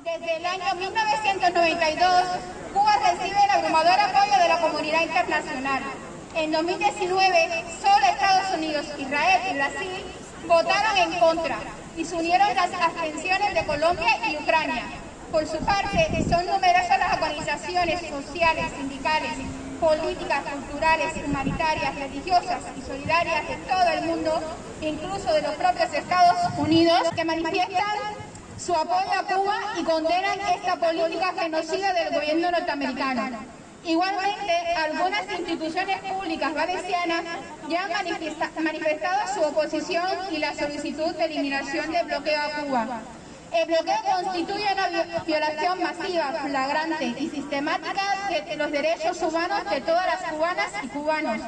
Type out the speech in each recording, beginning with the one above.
Desde el año 1992, Cuba recibe el abrumador apoyo de la comunidad internacional. En 2019, solo Estados Unidos, Israel y Brasil votaron en contra y se unieron las abstenciones de Colombia y Ucrania. Por su parte, son numerosas las organizaciones sociales, sindicales, políticas, culturales, humanitarias, religiosas y solidarias de todo el mundo, incluso de los propios Estados Unidos, que manifiestan su apoyo a Cuba y condenan esta política genocida del gobierno norteamericano. Igualmente, algunas instituciones públicas valencianas ya han manifestado su oposición y la solicitud de eliminación del bloqueo a Cuba. El bloqueo constituye una violación masiva, flagrante y sistemática de los derechos humanos de todas las cubanas y cubanos.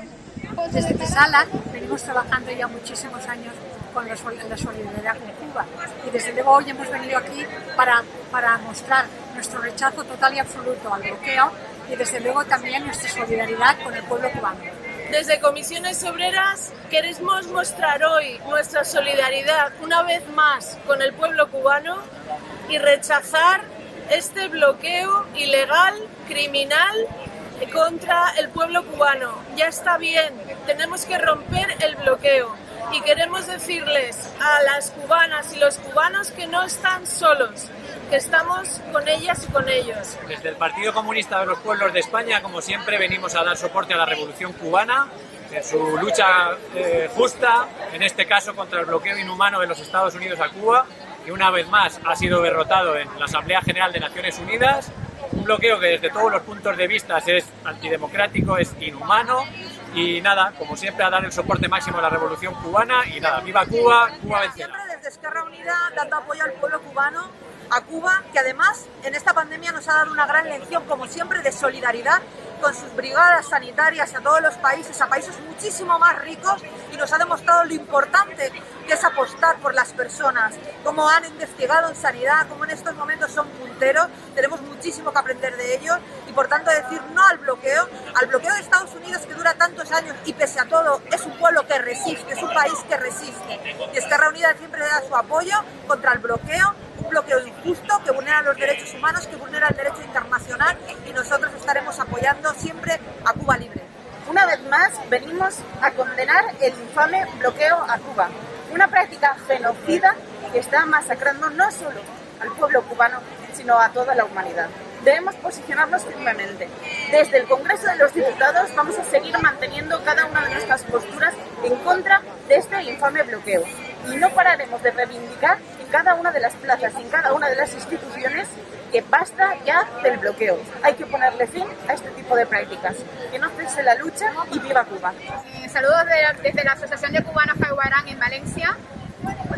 Desde Tesala venimos trabajando ya muchísimos años con la solidaridad con Cuba y desde luego hoy hemos venido aquí para mostrar nuestro rechazo total y absoluto al bloqueo y desde luego también nuestra solidaridad con el pueblo cubano. Desde Comisiones Obreras queremos mostrar hoy nuestra solidaridad una vez más con el pueblo cubano y rechazar este bloqueo ilegal, criminal contra el pueblo cubano. Ya está bien, tenemos que romper el bloqueo y queremos decirles a las cubanas y los cubanos que no están solos, que estamos con ellas y con ellos. Desde el Partido Comunista de los Pueblos de España, como siempre, venimos a dar soporte a la Revolución Cubana en su lucha justa, en este caso contra el bloqueo inhumano de los Estados Unidos a Cuba, que una vez más ha sido derrotado en la Asamblea General de Naciones Unidas. Un bloqueo que desde todos los puntos de vista es antidemocrático, es inhumano y nada, como siempre, a dar el soporte máximo a la Revolución Cubana y nada, viva Cuba, Cuba vencerá. Siempre desde Esquerra Unida dando apoyo al pueblo cubano, a Cuba, que además en esta pandemia nos ha dado una gran lección, como siempre, de solidaridad con sus brigadas sanitarias a todos los países, a países muchísimo más ricos, y nos ha demostrado lo importante que es apostar por las personas, cómo han investigado en sanidad, cómo en estos momentos son punteros. Tenemos muchísimo que aprender de ellos y por tanto decir no al bloqueo de Estados Unidos, que dura tantos años y pese a todo es un pueblo que resiste, es un país que resiste, y Esquerra Unida siempre da su apoyo contra el bloqueo, un bloqueo injusto que vulnera los derechos humanos, que vulnera el derecho internacional, y nosotros estaremos apoyando siempre a Cuba libre. Una vez más venimos a condenar el infame bloqueo a Cuba, una práctica genocida que está masacrando no solo al pueblo cubano, sino a toda la humanidad. Debemos posicionarnos firmemente. Desde el Congreso de los Diputados vamos a seguir manteniendo cada una de nuestras posturas en contra de este infame bloqueo. Y no pararemos de reivindicar en cada una de las plazas y en cada una de las instituciones que basta ya del bloqueo. Hay que ponerle fin a este tipo de prácticas. Que no cese la lucha y viva Cuba. Saludos desde la Asociación de Cubanos Caihuarán en Valencia.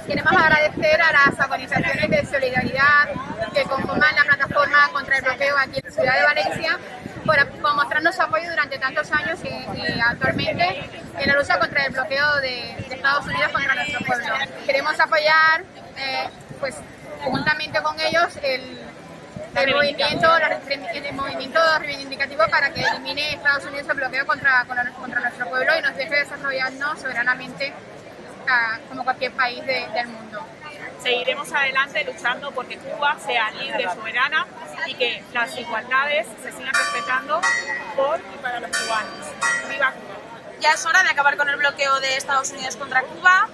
Queremos agradecer a las organizaciones de solidaridad que conforman la plataforma contra el bloqueo aquí en la ciudad de Valencia por mostrarnos su apoyo durante tantos años y actualmente en la lucha contra el bloqueo de Estados Unidos contra nuestro pueblo. Queremos apoyar conjuntamente con ellos el movimiento reivindicativo para que elimine Estados Unidos el bloqueo contra nuestro pueblo y nos deje desarrollarnos soberanamente como cualquier país del mundo. Seguiremos adelante luchando porque Cuba sea libre, soberana y que las igualdades se sigan respetando por y para los cubanos. ¡Viva Cuba! Ya es hora de acabar con el bloqueo de Estados Unidos contra Cuba.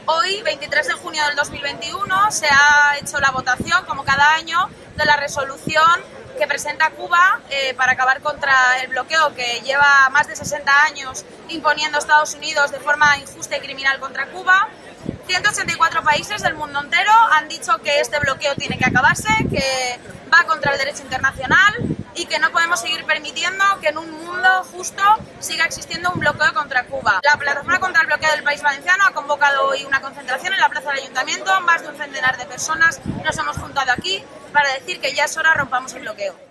Hoy, 23 de junio del 2021, se ha hecho la votación, como cada año, de la resolución que presenta Cuba para acabar contra el bloqueo que lleva más de 60 años imponiendo Estados Unidos de forma injusta y criminal contra Cuba. 184 países del mundo entero han dicho que este bloqueo tiene que acabarse, que va contra el derecho internacional y que no podemos seguir permitiendo que en un mundo justo siga existiendo un bloqueo contra Cuba. La plataforma contra el bloqueo del País Valenciano ha convocado hoy una concentración en la plaza del Ayuntamiento. Más de un centenar de personas nos hemos juntado aquí para decir que ya es hora rompamos el bloqueo.